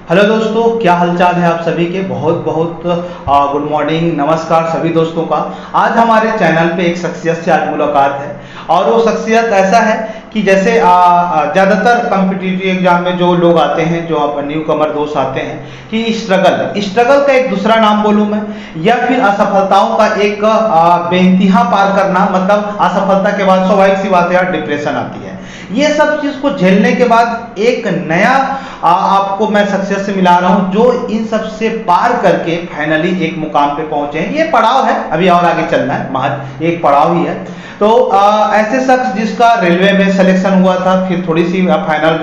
Hello दोस्तों, क्या हालचाल है आप सभी के। बहुत बहुत गुड मॉर्निंग, नमस्कार सभी दोस्तों का। आज हमारे चैनल पे एक शख्सियत से आज मुलाकात है और वो शख्सियत ऐसा है कि जैसे ज़्यादातर कम्पिटिटिव एग्जाम में जो लोग आते हैं, जो न्यू कमर दोस्त आते हैं कि स्ट्रगल का एक दूसरा नाम बोलूँ मैं, या फिर असफलताओं का एक बेइंतहा पार करना। मतलब असफलता के बाद स्वाभाविक सी बात है यार, डिप्रेशन आती है। ये सब चीज को झेलने के बाद एक नया आपको मैं शख्सियत से मिला रहा हूं जो इन सब से पार करके फाइनली एक मुकाम पे पहुंचे हैं। ये पड़ाव है, अभी और आगे चलना है, महज एक पड़ाव ही है। तो ऐसे शख्स जिसका रेलवे में सिलेक्शन हुआ था, फिर थोड़ी सी फाइनल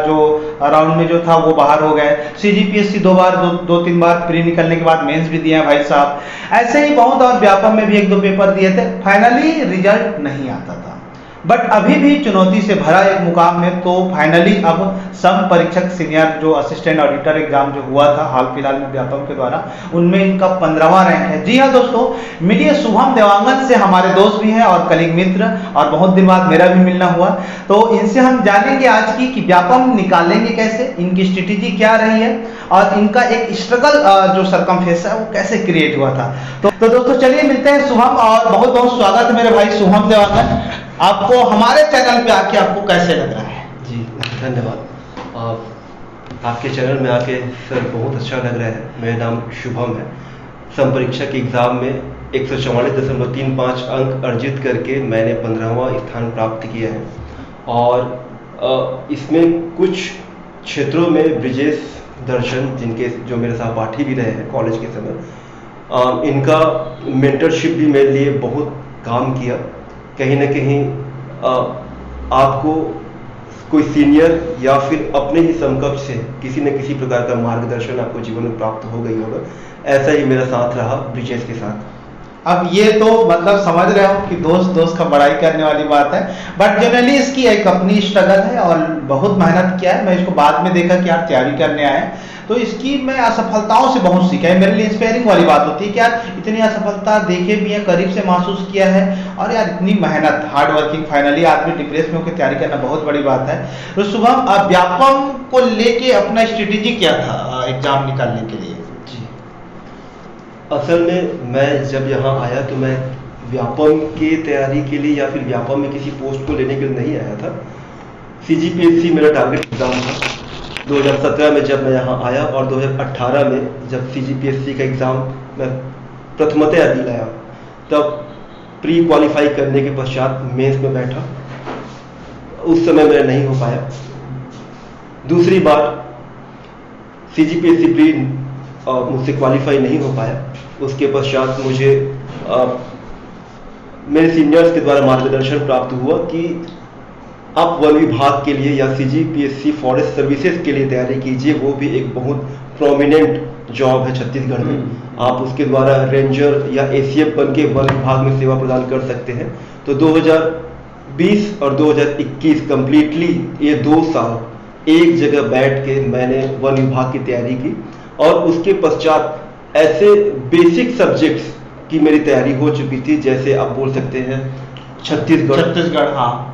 जो राउंड में जो था वो बाहर हो गए। सीजीपीएससी दो तीन बार प्री निकलने के बाद मेंस भी दिए हैं भाई साहब। ऐसे ही बहुत और व्यापम में भी एक दो पेपर दिए थे, फाइनली रिजल्ट नहीं आता था। बट अभी भी चुनौती से भरा एक मुकाम में, तो फाइनली अब सम परीक्षक सीनियर जो असिस्टेंट ऑडिटर एग्जाम जो हुआ था हाल फिलहाल में व्यापम के द्वारा, उनमें इनका 15वां रैंक है। जी हाँ दोस्तों, मिलिए शुभम देवांगन से। हमारे दोस्त भी हैं और कलीग मित्र, और बहुत दिन बाद मेरा भी मिलना हुआ। तो इनसे हम जानेंगे आज की कि व्यापम निकालेंगे कैसे, इनकी स्ट्रेटेजी क्या रही है और इनका एक स्ट्रगल जो सरकमफेस है वो कैसे क्रिएट हुआ था। तो दोस्तों चलिए मिलते हैं शुभम, और बहुत बहुत स्वागत है मेरे भाई शुभम देवांगन। आपको हमारे चैनल पे आके आपको कैसे लग रहा है? जी धन्यवाद। आपके चैनल में आके सर बहुत अच्छा लग रहा है। मेरा नाम शुभम है। संपरीक्षा के एग्ज़ाम में 144.35 अंक अर्जित करके मैंने 15वां स्थान प्राप्त किया है। और इसमें कुछ क्षेत्रों में ब्रिजेश दर्शन, जिनके जो मेरे सहपाठी भी रहे हैं कॉलेज के समय, इनका मेंटरशिप भी मेरे लिए बहुत काम किया। कहीं ना कहीं आपको कोई सीनियर या फिर अपने ही समकक्ष से किसी न किसी प्रकार का मार्गदर्शन आपको जीवन में प्राप्त हो गई होगा। ऐसा ही मेरा साथ रहा ब्रिजेश के साथ। अब ये तो मतलब समझ रहे हो कि दोस्त का बड़ाई करने वाली बात है, बट जनरली इसकी एक अपनी स्ट्रगल है और बहुत मेहनत किया है। मैं इसको बाद में देखा कि यार तैयारी करने आए, तो इसकी मैं असफलताओं से बहुत सीखा है। मेरे लिए इंस्पायरिंग वाली बात होती है कि यार इतनी असफलता देखे भी है, करीब से महसूस किया है, और यार इतनी मेहनत, हार्ड वर्किंग, फाइनली आदमी डिप्रेस में होकर तैयारी करना बहुत बड़ी बात है। तो शुभम, व्यापम को लेके अपना स्ट्रेटेजी क्या था एग्जाम निकालने के लिए? असल में मैं जब यहाँ आया तो मैं व्यापम की तैयारी के लिए या फिर व्यापम में किसी पोस्ट को लेने के लिए नहीं आया था। सीजीपीएससी मेरा टारगेट एग्जाम था 2017 में जब मैं यहाँ आया, और 2018 में जब सीजीपीएससी का एग्ज़ाम मैं प्रथमतया दी लाया, तब प्री क्वालिफाई करने के पश्चात मेंस में बैठा। उस समय मेरा नहीं हो पाया। दूसरी बार सीजीपीएससी प्री मुझसे क्वालिफाई नहीं हो पाया। उसके पश्चात मुझे मेरे सीनियर्स के द्वारा मार्गदर्शन प्राप्त हुआ कि आप वन विभाग के लिए या सीजीपीएससी फॉरेस्ट सर्विसेज के लिए तैयारी कीजिए। वो भी एक बहुत प्रोमिनेंट जॉब है छत्तीसगढ़ में। आप उसके द्वारा रेंजर या एसीएफ बन के वन विभाग में सेवा प्रदान कर सकते हैं। तो 2020 और 2021 कंप्लीटली ये 2 साल एक जगह बैठ के मैंने वन विभाग की तैयारी की, और उसके पश्चात ऐसे बेसिक सब्जेक्ट्स की मेरी तैयारी हो चुकी थी, जैसे आप बोल सकते हैं छत्तीसगढ़, हाँ,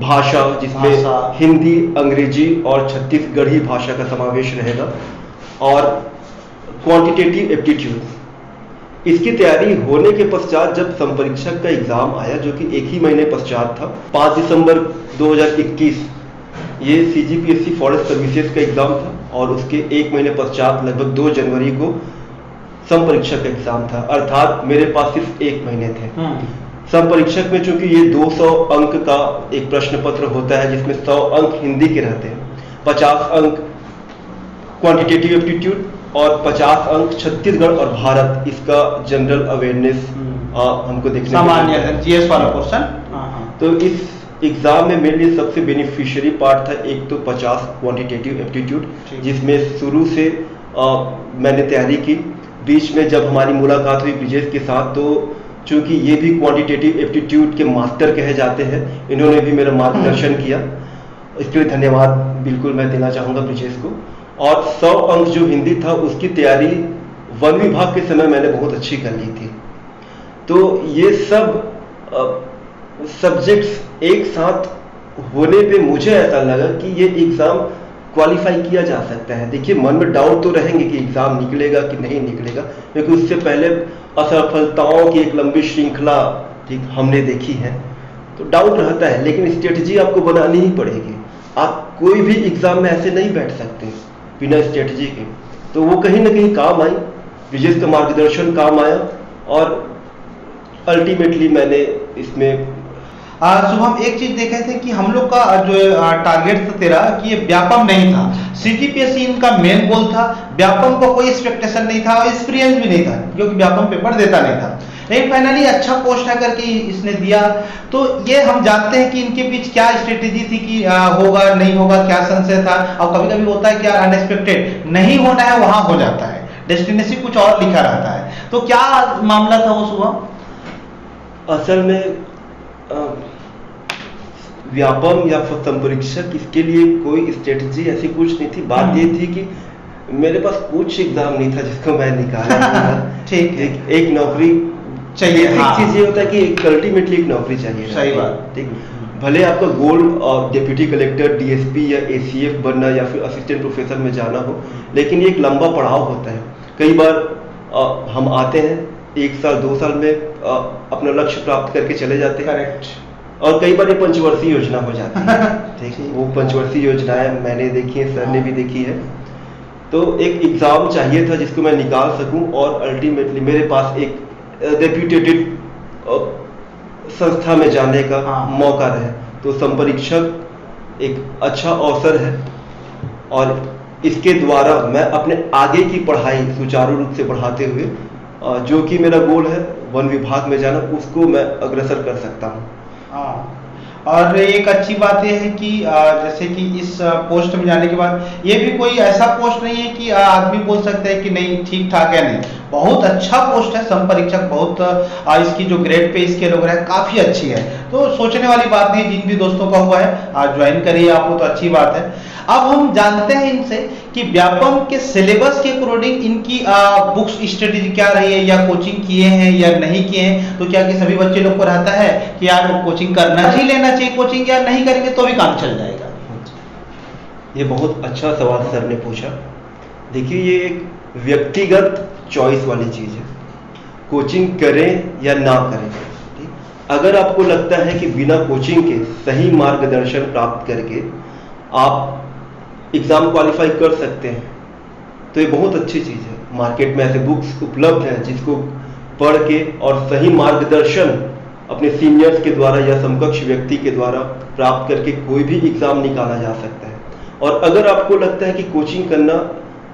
भाषा, जिसमें हिंदी, अंग्रेजी और छत्तीसगढ़ी भाषा का समावेश रहेगा, और क्वांटिटेटिव एप्टीट्यूड। इसकी तैयारी होने के पश्चात जब संपरीक्षक का एग्जाम आया, जो कि एक ही महीने पश्चात था, 5 दिसंबर 2021, ये सीजीपीएससी फॉरेस्ट सर्विसेज का एग्जाम था, और उसके एक महीने पश्चात लगभग 2 जनवरी को संपरीक्षक का एग्जाम था। अर्थात मेरे पास सिर्फ 1 महीने थे। संपरीक्षक में चूंकि ये 200 अंक का एक प्रश्न पत्र होता है, जिसमें 100 अंक हिंदी के रहते हैं, 50 अंक क्वांटिटेटिव एप्टीट्यूड और 50 अंक छत्तीसगढ़ और भारत, इसका जनरल अवेयरनेस हमको देखने सामान्य जीएस वाला पोर्शन। तो इस एग्जाम में मेरे लिए सबसे बेनिफिशियरी पार्ट था, एक तो 50 क्वांटिटेटिव एप्टीट्यूड, जिसमें शुरू से मैंने तैयारी की। बीच में जब हमारी मुलाकात हुई ब्रिजेश के साथ, तो चूंकि ये भी क्वांटिटेटिव एप्टीट्यूड के मास्टर कहे जाते हैं, इन्होंने भी मेरा मार्गदर्शन किया। इसके लिए धन्यवाद बिल्कुल मैं देना चाहूँगा ब्रिजेश को। और 100 अंक जो हिंदी था, उसकी तैयारी वन विभाग के समय मैंने बहुत अच्छी कर ली थी। तो ये सब सब्जेक्ट्स एक साथ होने पे मुझे ऐसा लगा कि ये एग्ज़ाम क्वालिफाई किया जा सकता है। देखिए, मन में डाउट तो रहेंगे कि एग्जाम निकलेगा कि नहीं निकलेगा, क्योंकि उससे पहले असफलताओं की एक लंबी श्रृंखला ठीक हमने देखी है, तो डाउट रहता है। लेकिन स्ट्रेटजी आपको बनानी ही पड़ेगी। आप कोई भी एग्जाम में ऐसे नहीं बैठ सकते बिना स्ट्रेटजी के। तो वो कहीं ना कहीं काम आई, विजेश का मार्गदर्शन काम आया, और अल्टीमेटली मैंने इसमें शुभम, एक चीज देखे थे कि हम लोग का जो टारगेट था तेरा कि ये व्यापम नहीं था, सीजीपीएससी इनका मेन गोल था। व्यापम को कोई एक्सपेक्टेशन नहीं था और एक्सपीरियंस भी नहीं था, क्योंकि व्यापम पेपर देता नहीं था। लेकिन फाइनली अच्छा पोस्ट है करके इसने दिया। तो ये हम जानते हैं कि इनके बीच क्या स्ट्रेटेजी थी कि होगा नहीं होगा, क्या संशय था। और कभी कभी होता है कि अनएक्सपेक्टेड नहीं होना है, वहां हो जाता है, डेस्टिनेशन कुछ और लिखा रहता है। तो क्या मामला था वो शुभम? असल में व्यापम या संपरीक्षक, इसके लिए कोई स्ट्रेटजी ऐसी कुछ नहीं थी। बात ये थी कि मेरे पास कुछ एग्जाम नहीं था जिसको मैं निकाला। ठीक, एक नौकरी चाहिए। एक चीज ये होता है कि अल्टीमेटली एक नौकरी चाहिए। सही बात। ठीक, भले आपका गोल डिप्टी कलेक्टर, डीएसपी या एसीएफ बनना या फिर असिस्टेंट प्रोफेसर में जाना हो, लेकिन ये एक लंबा पड़ाव होता है। कई बार हम आते हैं 1 साल 2 साल में अपना लक्ष्य प्राप्त करके चले जाते हैं। करेक्ट। और कई बार ये पंचवर्षीय योजना हो जाती है। ठीक, वो पंचवर्षीय योजनाएं मैंने देखी है, सर ने भी देखी है। तो एक एग्जाम चाहिए था जिसको मैं निकाल सकूं, और अल्टीमेटली मेरे पास एक रेप्यूटेटेड संस्था में जाने का मौका रहे। तो संपरीक्षक एक अच्छा अवसर है, और इसके द्वारा मैं अपने आगे की पढ़ाई सुचारू रूप से बढ़ाते हुए जो कि मेरा गोल है वन विभाग में जाना, उसको मैं अग्रसर कर सकता हूँ। हाँ, और एक अच्छी बात यह है कि जैसे कि इस पोस्ट में जाने के बाद ये भी कोई ऐसा पोस्ट नहीं है कि आदमी बोल सकता है कि नहीं ठीक ठाक है। नहीं, बहुत अच्छा पोस्ट है संपरीक्षक। बहुत इसकी जो ग्रेड पे स्केल वगैरह है काफी अच्छी है। तो सोचने वाली बात नहीं, जिन भी दोस्तों का हुआ है ज्वाइन करिए आपको, तो अच्छी बात है। अब हम जानते हैं इनसे कि व्यापम के सिलेबस के अकॉर्डिंग इनकी बुक्स स्टडी क्या रही है, या कोचिंग किए हैं या नहीं किए हैं। तो क्या कि सभी बच्चे लोग को रहता है कि यार कोचिंग करना ही लेना चाहिए, कोचिंग या नहीं करेंगे तो भी काम चल जाएगा। ये बहुत अच्छा सवाल सर ने पूछा। देखिए, ये एक व्यक्तिगत चॉइस वाली चीज है, कोचिंग करें या ना करें। ठीक? अगर आपको लगता है कि बिना कोचिंग के सही मार्गदर्शन प्राप्त करके आप एग्जाम क्वालिफाई कर सकते हैं, तो ये बहुत अच्छी चीज है। मार्केट में ऐसे बुक्स उपलब्ध हैं जिसको पढ़ के और सही मार्गदर्शन अपने सीनियर्स के द्वारा या समकक्ष व्यक्ति के द्वारा प्राप्त करके कोई भी एग्जाम निकाला जा सकता है। और अगर आपको लगता है कि कोचिंग करना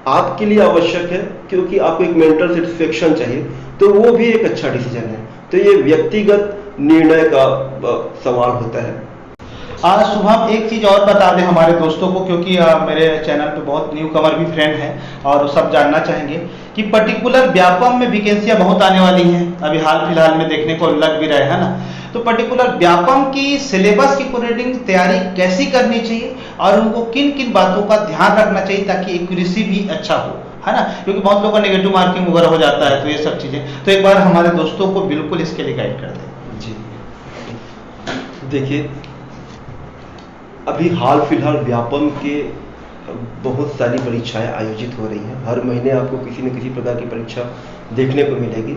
आपके लिए आवश्यक है क्योंकि आपको एक मेंटल सेटिस्फेक्शन चाहिए, तो वो भी एक अच्छा डिसीजन है। तो ये व्यक्तिगत निर्णय का सवाल होता है। शुभम, एक चीज और बता दें हमारे दोस्तों को, क्योंकि मेरे चैनल पे बहुत न्यू कमर भी फ्रेंड हैं और वो सब जानना चाहेंगे कि पर्टिकुलर व्यापम में वैकेंसियां बहुत आने वाली हैं। अभी हाल फिलहाल में देखने को लग भी रहे हैं ना। तो पर्टिकुलर व्यापम की सिलेबस की अकॉर्डिंग तैयारी कैसी करनी चाहिए और उनको किन किन बातों का ध्यान रखना चाहिए ताकि एक्यूरेसी भी अच्छा हो, है ना। क्योंकि बहुत लोगों का नेगेटिव मार्किंग वगैरह हो जाता है, तो ये सब चीजें तो एक बार हमारे दोस्तों को बिल्कुल इसके लिए गाइड कर दें। जी, देखिए, अभी हाल फिलहाल व्यापम के बहुत सारी परीक्षाएं आयोजित हो रही हैं। हर महीने आपको किसी न किसी प्रकार की परीक्षा देखने को मिलेगी।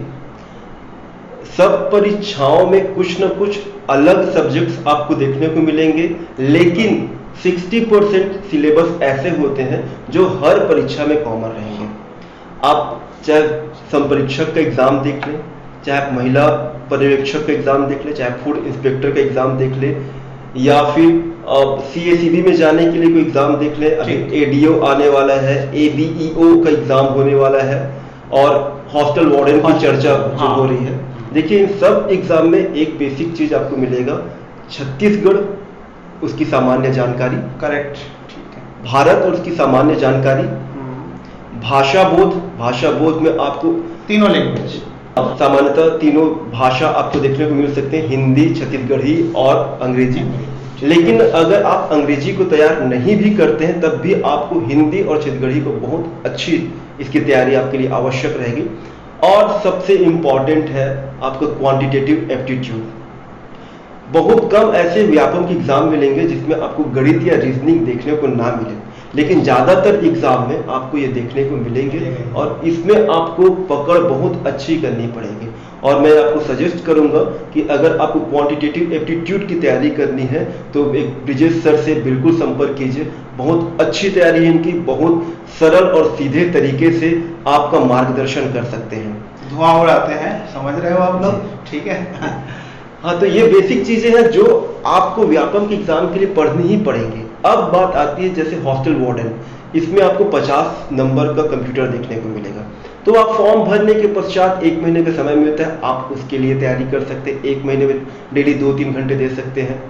सब परीक्षाओं में कुछ न कुछ अलग सब्जेक्ट्स आपको देखने को मिलेंगे, लेकिन 60% सिलेबस ऐसे होते हैं जो हर परीक्षा में कॉमन रहेंगे। आप चाहे संपरीक्षक का एग्जाम देख लें, चाहे आप महिला पर्यवेक्षक का एग्जाम देख लें, चाहे फूड इंस्पेक्टर का एग्जाम देख लें, या फिर सीएसीबी में जाने के लिए कोई एग्जाम देख लें। अभी एडीओ आने वाला है, एबीईओ का एग्जाम होने वाला है, और हॉस्टल वार्डन की चर्चा जो हो रही है। देखिए, इन सब एग्जाम में एक बेसिक चीज आपको मिलेगा, छत्तीसगढ़, उसकी सामान्य जानकारी। करेक्ट, ठीक है। भारत और उसकी सामान्य जानकारी, भाषा बोध में आपको तीनों लैंग्वेज, अब सामान्यतः तीनों भाषा आपको देखने को मिल सकते हैं, हिंदी, छत्तीसगढ़ी और अंग्रेजी। लेकिन अगर आप अंग्रेजी को तैयार नहीं भी करते हैं, तब भी आपको हिंदी और छत्तीसगढ़ी को बहुत अच्छी इसकी तैयारी आपके लिए आवश्यक रहेगी। और सबसे इंपॉर्टेंट है आपका क्वांटिटेटिव एप्टीट्यूड। बहुत कम ऐसे व्यापम के एग्जाम मिलेंगे जिसमें आपको गणित या रीजनिंग देखने को ना मिले, लेकिन ज़्यादातर एग्ज़ाम में आपको ये देखने को मिलेंगे और इसमें आपको पकड़ बहुत अच्छी करनी पड़ेगी। और मैं आपको सजेस्ट करूंगा कि अगर आपको क्वांटिटेटिव एप्टीट्यूड की तैयारी करनी है तो एक ब्रिजेश सर से बिल्कुल संपर्क कीजिए। बहुत अच्छी तैयारी है इनकी, बहुत सरल और सीधे तरीके से आपका मार्गदर्शन कर सकते हैं। धुआं उड़ाते हैं, समझ रहे हो आप लोग, ठीक है। हाँ, तो ये बेसिक चीजें हैं जो आपको व्यापम के एग्जाम के लिए पढ़नी ही पड़ेंगी। अब बात आती है जैसे हॉस्टल वार्डन, इसमें आपको 50 नंबर का कंप्यूटर देखने को मिलेगा। तो आप फॉर्म भरने के पश्चात 1 महीने का समय मिलता है, आप उसके लिए तैयारी कर सकते हैं। 1 महीने में डेली 2-3 घंटे दे सकते हैं।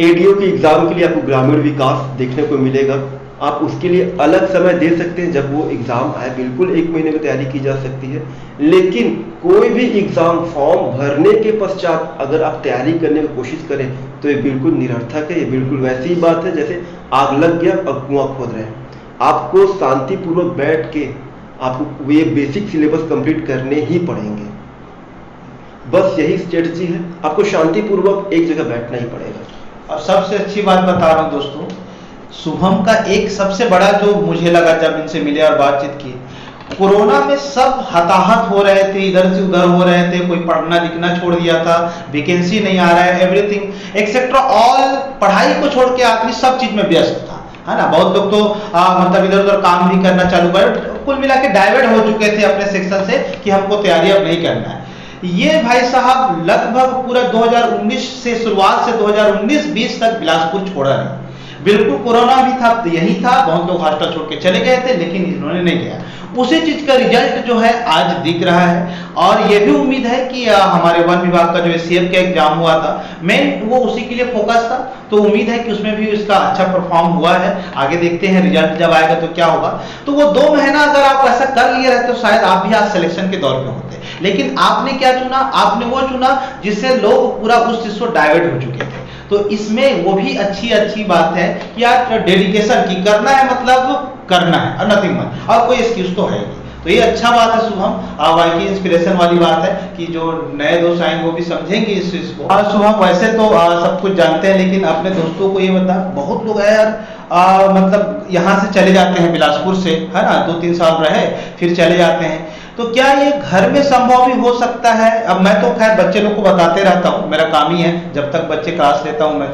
एडीओ के एग्जाम के लिए आपको ग्रामीण विकास देखने को मिलेगा, आप उसके लिए अलग समय दे सकते हैं जब वो एग्जाम आए। बिल्कुल 1 महीने में तैयारी की जा सकती है। लेकिन कोई भी एग्जाम फॉर्म भरने के पश्चात अगर आप तैयारी करने की कोशिश करें तो ये बिल्कुल निरर्थक है। ये बिल्कुल वैसी ही बात है जैसे आग लग गया और कुआं खोद रहे हैं। आपको शांतिपूर्वक बैठ के आपको ये बेसिक सिलेबस कंप्लीट करने ही पड़ेंगे। बस यही स्ट्रेटजी है, आपको शांतिपूर्वक एक जगह बैठना ही पड़ेगा। और सबसे अच्छी बात बता रहा हूँ दोस्तों, शुभम का एक सबसे बड़ा जो मुझे लगा जब इनसे मिले और बातचीत की, कोरोना में सब हताहत हो रहे थे, इधर से उधर हो रहे थे, कोई पढ़ना लिखना छोड़ दिया था, वैकेंसी नहीं आ रहा है, एवरीथिंग एक्सेट्रा ऑल, पढ़ाई को छोड़ के आदमी सब चीज में व्यस्त था, है ना। बहुत लोग तो मतलब इधर उधर काम भी करना चालू कर, कुल मिला के डाइवर्ट हो चुके थे अपने सेक्शन से कि हमको तैयारी अब नहीं करना है। ये भाई साहब लगभग पूरा 2019 से शुरुआत से 2019-20 तक बिलासपुर छोड़ा नहीं। बिल्कुल कोरोना भी था तो यही था, बहुत लोग हॉस्टल छोड़ के चले गए थे, लेकिन इन्होंने नहीं किया। उसी चीज का रिजल्ट जो है आज दिख रहा है। और ये भी उम्मीद है कि हमारे वन विभाग का जो एससीएफ का एग्जाम हुआ था, मेन वो उसी के लिए फोकस था, तो उम्मीद है कि उसमें भी इसका अच्छा परफॉर्म हुआ है। आगे देखते हैं रिजल्ट जब आएगा तो क्या होगा। तो वो 2 महीना अगर आप ऐसा कर लिए रहते तो शायद आप भी आज सिलेक्शन के दौर पे होते, लेकिन आपने क्या चुना, आपने वो चुना जिससे लोग पूरा उस चीज से डाइवर्ट हो चुके थे। तो इसमें वो भी अच्छी बात है कि आज डेडिकेशन की करना है, मतलब करना है और नथिंग मच, और कोई एक्सक्यूज तो है नहीं। तो ये अच्छा बात है शुभम, वाकई इंस्पिरेशन वाली बात है कि जो नए दोस्त आएंगे वो भी समझेंगे इस चीज को। शुभम वैसे तो सब कुछ जानते हैं, लेकिन अपने दोस्तों को ये बता, बहुत लोग है यार मतलब यहाँ से चले जाते हैं बिलासपुर से, है ना, 2-3 साल रहे फिर चले जाते हैं, तो क्या ये घर में संभव भी हो सकता है? अब मैं तो खैर बच्चे लोग को बताते रहता हूँ, मेरा काम ही है जब तक बच्चे क्लास लेता हूँ मैं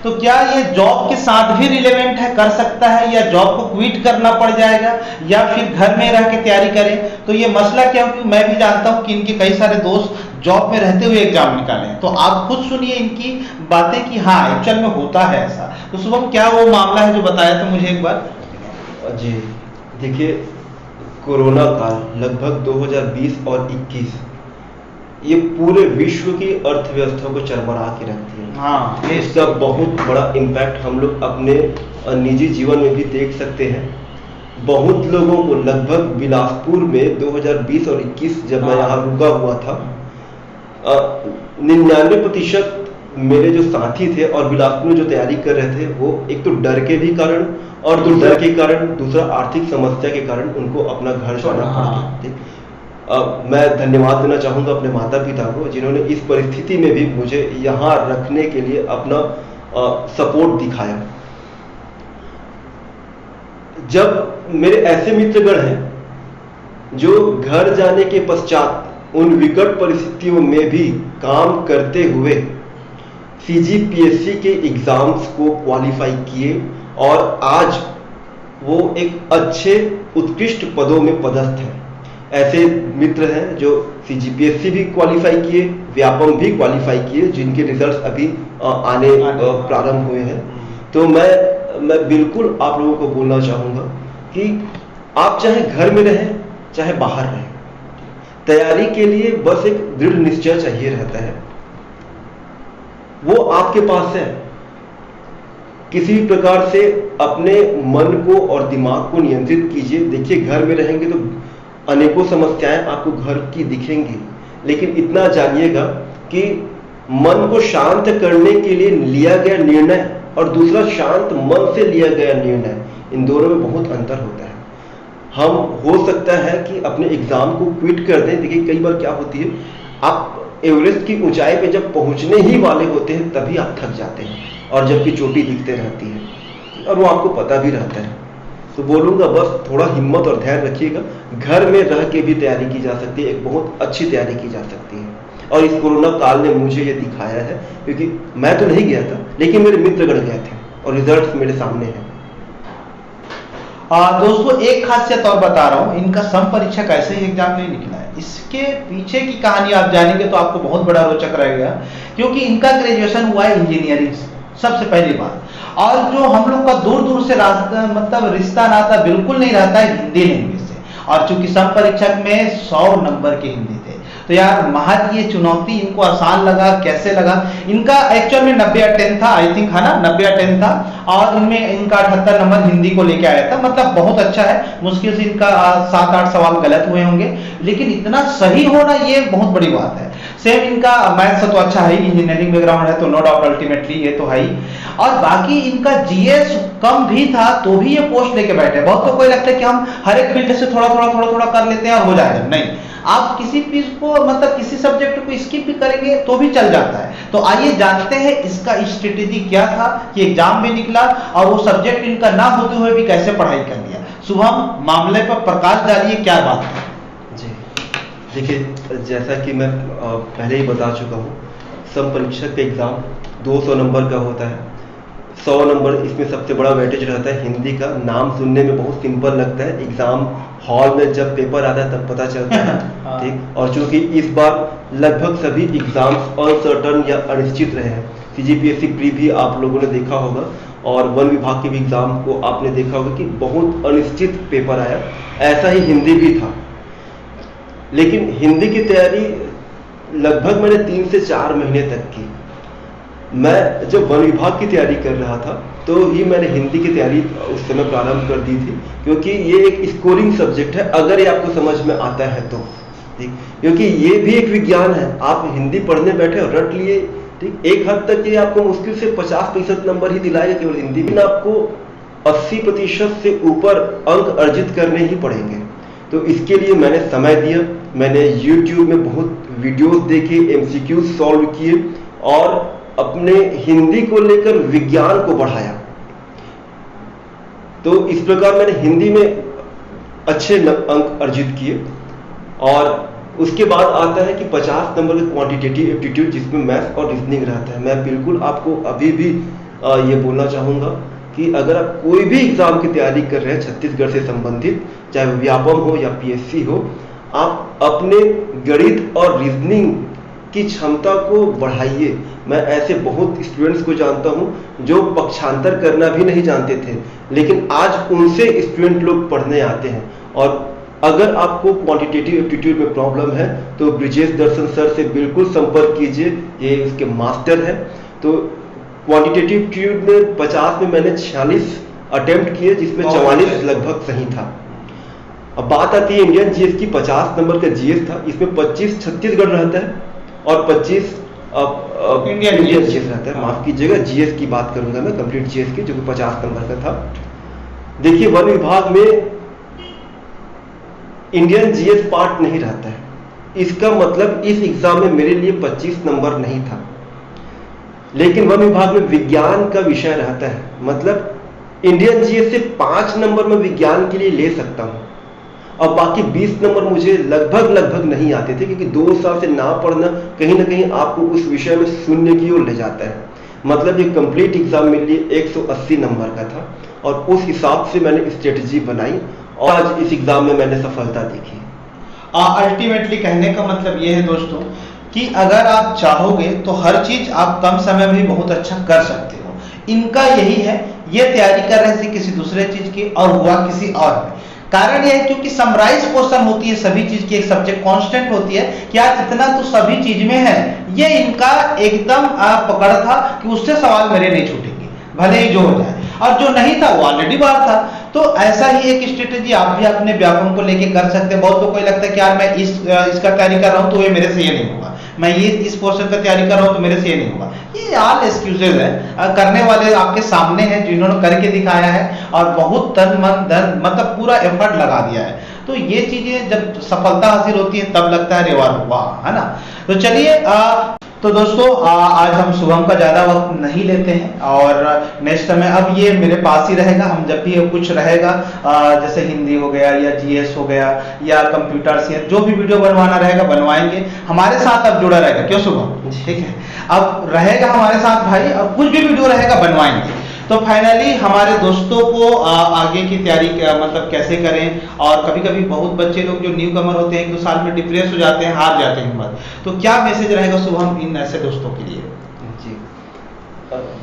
तो क्या ये जॉब के साथ भी रिलेवेंट है, कर सकता है, या जॉब को क्विट करना पड़ जाएगा, या फिर घर में रह के तैयारी करें? तो ये मसला क्या, क्योंकि मैं भी जानता हूँ कि इनके कई सारे दोस्त जॉब में रहते हुए एग्जाम निकाले, तो आप खुद सुनिए इनकी बातें कि हाँ एक्चुअल में होता है ऐसा। तो शुभम क्या वो मामला है जो बताया था मुझे एक बार? जी देखिए, कोरोना काल लगभग 2020 और 21 ये पूरे विश्व की अर्थव्यवस्था को चरमरा के रखती है। हाँ, इसका बहुत बड़ा इम्पैक्ट हम लोग अपने निजी जीवन में भी देख सकते हैं। बहुत लोगों को लगभग बिलासपुर में 2020 और 21 जब मैं यहाँ रुका हुआ था, 99% मेरे जो साथी थे और बिलासपुर में जो तैयारी कर रहे थे, वो एक तो डर के भी कारण, और डर के कारण दूसरा आर्थिक समस्या के कारण उनको अपना घर छोड़ना पड़ गया। मैं धन्यवाद देना चाहूँगा अपने माता पिता को, जिन्होंने इस परिस्थिति में भी मुझे यहाँ रखने के लिए अपना सपोर्ट दिखाया। जब मेरे ऐसे मित्रगण हैं जो घर जाने के पश्चात उन विकट परिस्थितियों में भी काम करते हुए सीजीपीएससी के एग्जाम्स को क्वालिफाई किए और आज वो एक अच्छे उत्कृष्ट पदों में पदस्थ हैं। ऐसे मित्र हैं जो सीजीपीएससी भी क्वालिफाई किए, व्यापम भी क्वालिफाई किए, जिनके रिजल्ट्स अभी आने प्रारंभ हुए हैं। तो मैं बिल्कुल आप लोगों को बोलना चाहूँगा कि आप चाहे घर में रहें चाहे बाहर रहें, तैयारी के लिए बस एक दृढ़ निश्चय चाहिए रहता है, वो आपके पास है। किसी भी प्रकार से अपने मन को और दिमाग को नियंत्रित कीजिए। देखिए, घर में रहेंगे तो अनेकों समस्याएं आपको घर की दिखेंगी, लेकिन इतना जानिएगा कि मन को शांत करने के लिए लिया गया निर्णय और दूसरा शांत मन से लिया गया निर्णय, इन दोनों में बहुत अंतर होता है। हम हो सकता है कि अपने एग्जाम को क्विट कर दें। देखिए, कई बार क्या होती है, आप एवरेस्ट की ऊंचाई पे जब पहुंचने ही वाले होते हैं तभी आप थक जाते हैं, और जबकि चोटी दिखते रहती है। और वो आपको पता भी रहता है। तो बोलूँगा बस थोड़ा हिम्मत और धैर्य रखिएगा, घर में रह के भी तैयारी की जा सकती है, एक बहुत अच्छी तैयारी की जा सकती है। और इस कोरोना काल ने मुझे ये दिखाया है, क्योंकि मैं तो नहीं गया था लेकिन मेरे मित्रगण गए थे और रिजल्ट्स मेरे सामने हैं। दोस्तों एक खासियत और बता रहा हूँ, इनका सम परीक्षा कैसे ही एग्जाम नहीं निकला है, इसके पीछे की कहानी आप जानेंगे तो आपको बहुत बड़ा रोचक रहेगा। क्योंकि इनका ग्रेजुएशन हुआ है इंजीनियरिंग से, सबसे पहली बात। और जो हम लोग का दूर दूर से रास्ता मतलब रिश्ता नाता बिल्कुल नहीं रहता है हिंदी लैंग्वेज से, और चूंकि सम परीक्षा में 100 नंबर के हिंदी थे, तो यार महज ये चुनौती इनको आसान लगा, कैसे लगा? इनका एक्चुअल में 90 या 10 था, आई थिंक, है ना, 90 या 10 था, और इनमें इनका 78 नंबर हिंदी को लेके आया था। मतलब बहुत अच्छा है, मुश्किल से इनका 7-8 सवाल गलत हुए होंगे, लेकिन इतना सही होना ये बहुत बड़ी बात है। सेम इनका मैथ्स तो अच्छा है, इंजीनियरिंग बैकग्राउंड है, तो नो डाउट अल्टीमेटली ये तो है ही। और बाकी इनका जीएस कम भी था तो भी ये पोस्ट लेके बैठे। बहुत तो कोई लगता है कि हम हर एक फील्ड से थोड़ा थोड़ा कर लेते हैं और हो जाएगा, नहीं, आप किसी चीज को मतलब किसी सब्जेक्ट को स्किप भी करेंगे तो भी चल जाता है। तो आइए जानते हैं इसका स्ट्रेटेजी क्या था कि एग्जाम में निकला और वो सब्जेक्ट इनका ना होते हुए भी कैसे पढ़ाई कर लिया। शुभम, मामले पर प्रकाश डालिए, क्या बात है? जी देखिए, जैसा कि मैं पहले ही बता चुका हूँ, सम परीक्षा का एग्ज़ाम 200 नंबर का होता है। 100 नंबर इसमें सबसे बड़ा वेटेज रहता है हिंदी का। नाम सुनने में बहुत सिंपल लगता है, एग्ज़ाम हॉल में जब पेपर आता है तब पता चलता है। ठीक, और चूंकि इस बार लगभग सभी एग्जाम्स अनसर्टन या अनिश्चित रहे हैं। सीजीपीएससी प्री भी आप लोगों ने देखा होगा, और वन विभाग के भी एग्जाम को आपने देखा होगा कि बहुत अनिश्चित पेपर आया। ऐसा ही हिंदी भी था, लेकिन हिंदी की तैयारी लगभग मैंने 3 से 4 महीने तक की। मैं जब वन विभाग की तैयारी कर रहा था तो ही मैंने हिंदी की तैयारी उस समय प्रारंभ कर दी थी, क्योंकि ये एक स्कोरिंग सब्जेक्ट है अगर ये आपको समझ में आता है तो। ठीक, क्योंकि ये भी एक विज्ञान है। आप हिंदी पढ़ने बैठे और रट लिए, ठीक, एक हद तक ये आपको मुश्किल से 50% नंबर ही दिलाएगा केवल हिंदी में, आपको 80% से ऊपर अंक अर्जित करने ही पड़ेंगे। तो इसके लिए मैंने समय दिया, मैंने YouTube में बहुत वीडियोस देखे, MCQ सॉल्व किए और अपने हिंदी को लेकर विज्ञान को बढ़ाया। तो इस प्रकार मैंने हिंदी में अच्छे अंक अर्जित किए। और उसके बाद आता है कि 50 नंबर का क्वांटिटेटिव एप्टीट्यूड, जिसमें मैथ्स और रीजनिंग रहता है। मैं बिल्कुल आपको अभी भी ये बोलना चाहूँगा कि अगर आप कोई भी एग्जाम की तैयारी कर रहे हैं छत्तीसगढ़ से संबंधित, चाहे वो व्यापम हो या PSC हो, आप अपने गणित और रीजनिंग की क्षमता को बढ़ाइए। मैं ऐसे बहुत स्टूडेंट्स को जानता हूं जो पक्षांतर करना भी नहीं जानते थे, लेकिन आज उनसे स्टूडेंट लोग पढ़ने आते हैं। और अगर आपको क्वांटिटेटिव एप्टीट्यूड में प्रॉब्लम है तो ब्रिजेश दर्शन सर से बिल्कुल संपर्क कीजिए, ये उसके मास्टर हैं। तो क्वांटिटेटिव एप्टीट्यूड में 50 में मैंने 46 अटेम्प्ट किए, जिसमें 44 लगभग सही था। अब बात आती है इंडियन जीएस की। 50 नंबर का जीएस था, इसमें 25 छत्तीसगढ़ रहता है और 25 इंडियन जीएस रहता है। माफ कीजिएगा, जीएस की बात करूंगा मैं, कंप्लीट जीएस की, जो कि 50 नंबर का था। देखिए, वन विभाग में इंडियन जीएस पार्ट नहीं रहता है। इसका मतलब इस एग्जाम में मेरे लिए 25 नंबर नहीं था, लेकिन वन विभाग में विज्ञान का विषय रहता है। मतलब इंडियन जीएस से 5 नंबर में विज्ञान के लिए ले सकता हूं। अब बाकी 20 नंबर मुझे लगभग नहीं आते थे, क्योंकि 2 साल से ना पढ़ना कहीं ना कहीं आपको उस विषय में शून्य की ओर ले जाता है। मतलब ये कंप्लीट एग्जाम मेरे लिए 180 नंबर का था, और उस हिसाब से मैंने स्ट्रेटजी बनाई और आज इस एग्जाम में मैंने सफलता देखी। अल्टीमेटली कहने का मतलब ये है दोस्तों कि अगर आप चाहोगे तो हर चीज आप कम समय में भी बहुत अच्छा कर सकते हो। इनका यही है, ये तैयारी कर रहे थे किसी दूसरे चीज की और हुआ किसी और में। कारण यह है क्योंकि समराइज क्वेश्चन होती है सभी चीज की, एक सब्जेक्ट कांस्टेंट होती है कि आज इतना तो सभी चीज में है। ये इनका एकदम पकड़ था कि उससे सवाल मेरे नहीं छूटेंगे, भले ही जो हो जाए, और जो नहीं था वो ऑलरेडी बाहर था। तो ऐसा ही एक स्ट्रेटेजी आप भी अपने व्यापम को लेके कर सकते हैं। बहुत लोग को लगता है कि यार मैं इसका तैयारी कर रहा हूं तो ये मेरे से ये नहीं होगा, मैं ये इस पोर्शन का तैयारी कर रहा हूं तो मेरे से ये नहीं होगा। ये ऑल एक्सक्यूजेज है। करने वाले आपके सामने हैं जिन्होंने करके दिखाया है और बहुत तन मन धन मतलब पूरा एफर्ट लगा दिया है। तो ये चीजें जब सफलता हासिल होती है तब लगता है अरे वाह, है ना। तो चलिए तो दोस्तों आज हम शुभम का ज़्यादा वक्त नहीं लेते हैं और नेक्स्ट समय अब ये मेरे पास ही रहेगा। हम जब भी कुछ रहेगा जैसे हिंदी हो गया या जीएस हो गया या कंप्यूटर से जो भी वीडियो बनवाना रहेगा बनवाएंगे, हमारे साथ अब जुड़ा रहेगा। क्यों शुभम? ठीक है, अब रहेगा हमारे साथ भाई और कुछ भी वीडियो रहेगा बनवाएंगे। तो फाइनली हमारे दोस्तों को आगे की तैयारी मतलब कैसे करें, और कभी कभी बहुत बच्चे लोग जो न्यू कमर होते हैं 1-2 साल में डिप्रेस हो जाते हैं, हार जाते हैं हिम्मत, तो क्या मैसेज रहेगा शुभम इन ऐसे दोस्तों के लिए? जी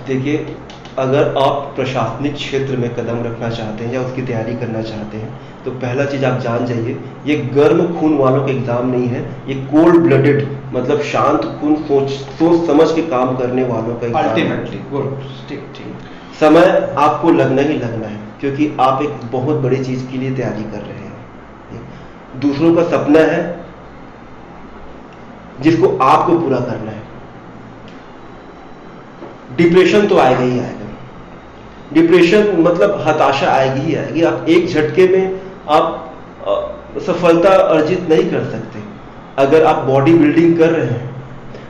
देखिए, अगर आप प्रशासनिक क्षेत्र में कदम रखना चाहते हैं या उसकी तैयारी करना चाहते हैं तो पहला चीज आप जान जाइए, ये गर्म खून वालों का एग्जाम नहीं है, ये कोल्ड ब्लडेड मतलब शांत खून सोच समझ के काम करने वालों का एग्जाम। अल्टीमेटली गुड, ठीक ठीक। समय आपको लगना ही लगना है, क्योंकि आप एक बहुत बड़ी चीज के लिए तैयारी कर रहे हैं। दूसरों का सपना है जिसको आपको पूरा करना है। डिप्रेशन तो आएगा ही आएगा, डिप्रेशन मतलब हताशा आएगी ही आएगी। आप एक झटके में आप सफलता अर्जित नहीं कर सकते। अगर आप बॉडी बिल्डिंग कर रहे हैं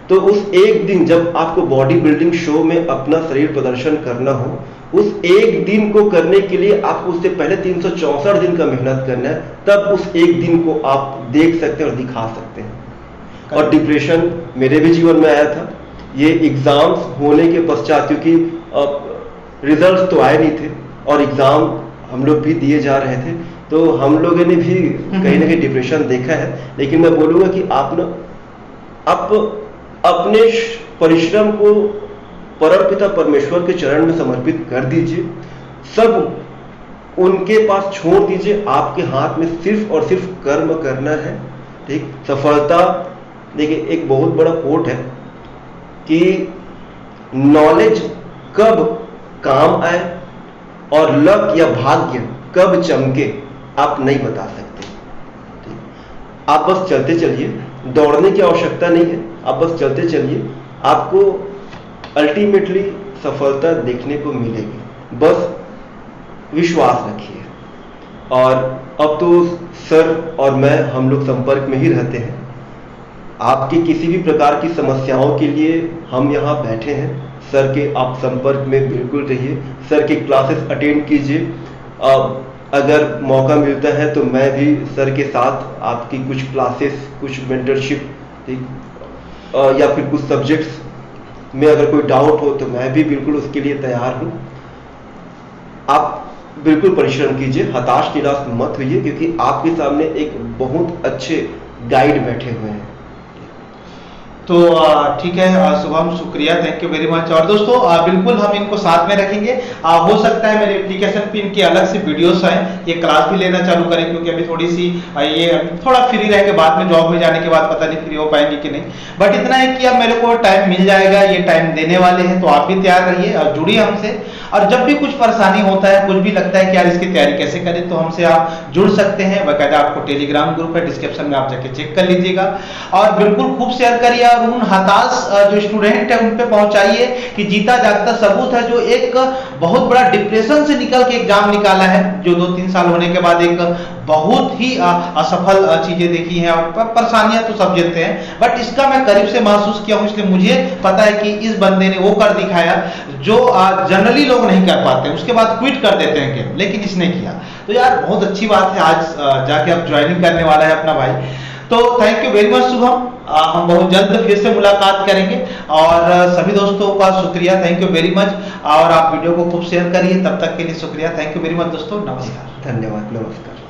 तो उस एक दिन जब आपको बॉडी बिल्डिंग शो में अपना शरीर प्रदर्शन करना हो, उस एक दिन को करने के लिए आपको उससे पहले 364 दिन का मेहनत करना है, तब उस एक दिन को आप देख सकते हैं और दिखा सकते हैं। और डिप्रेशन मेरे भी जीवन में आया था, ये एग्जाम्स होने के पश्चात, क्योंकि रिजल्ट्स तो आए नहीं थे और एग्जाम हम लोग भी दिए जा रहे थे, तो हम लोगों ने भी कहीं ना कहीं डिप्रेशन देखा है। लेकिन मैं बोलूंगा कि आप अपने परिश्रम को परमपिता परमेश्वर के चरण में समर्पित कर दीजिए, सब उनके पास छोड़ दीजिए। आपके हाथ में सिर्फ और सिर्फ कर्म करना है। ठीक, सफलता, देखिए एक बहुत बड़ा कोट है कि नॉलेज कब काम आए और लक या भाग्य कब चमके आप नहीं बता सकते। ठीक, आप बस चलते चलिए, दौड़ने की आवश्यकता नहीं है, आप बस चलते चलिए, आपको अल्टीमेटली सफलता देखने को मिलेगी। बस विश्वास रखिए। और अब तो सर और मैं हम लोग संपर्क में ही रहते हैं। आपकी किसी भी प्रकार की समस्याओं के लिए हम यहाँ बैठे हैं। सर के आप संपर्क में बिल्कुल रहिए, सर के क्लासेस अटेंड कीजिए। अगर मौका मिलता है तो मैं भी सर के साथ आपकी कुछ क्लासेस, कुछ मेंटरशिप, या फिर कुछ सब्जेक्ट्स में अगर कोई डाउट हो तो मैं भी बिल्कुल उसके लिए तैयार हूं। आप बिल्कुल परिश्रम कीजिए, हताश निराश मत होइए, क्योंकि आपके सामने एक बहुत अच्छे गाइड बैठे हुए हैं। तो ठीक है शुभम, शुक्रिया, थैंक यू वेरी मच। और दोस्तों बिल्कुल हम इनको साथ में रखेंगे। हो सकता है मेरे एप्लीकेशन पे इनकी अलग से वीडियोस आए, ये क्लास भी लेना चालू करें, क्योंकि अभी थोड़ी सी ये थोड़ा फ्री रह के बाद में जॉब में जाने के बाद पता नहीं फ्री हो पाएंगे कि नहीं। बट इतना है कि अब मेरे को टाइम मिल जाएगा, ये टाइम देने वाले हैं, तो आप भी तैयार रहिए और जुड़िए हमसे। और जब भी कुछ परेशानी होता है, कुछ भी लगता है कि यार इसकी तैयारी कैसे करें, तो हमसे आप जुड़ सकते हैं। बाकायदा आपको टेलीग्राम ग्रुप है, डिस्क्रिप्शन में आप जाके चेक कर लीजिएगा। और बिल्कुल खूब शेयर करिए और उन हताश जो स्टूडेंट है उन पे पहुंचाइए कि जीता जागता सबूत है, जो एक बहुत बड़ा डिप्रेशन से निकल के एग्जाम निकाला है, जो 2-3 साल होने के बाद एक बहुत ही असफल चीजें देखी हैं। और परेशानियां तो सब झेलते हैं, बट इसका मैं करीब से महसूस किया हूं, इसलिए मुझे पता है कि इस बंदे ने वो कर दिखाया जो जनरली लोग नहीं कर पाते, उसके बाद क्विट कर देते हैं गेम, लेकिन इसने किया। तो यार बहुत अच्छी बात है, आज जाके अब ज्वाइनिंग करने वाला है अपना भाई। तो thank you very much Shubham, हम बहुत जल्द फिर से मुलाकात करेंगे। और सभी दोस्तों का शुक्रिया, थैंक यू वेरी मच। और आप वीडियो को खूब शेयर करिए, तब तक के लिए शुक्रिया, थैंक यू वेरी मच दोस्तों, नमस्कार। धन्यवाद, नमस्कार।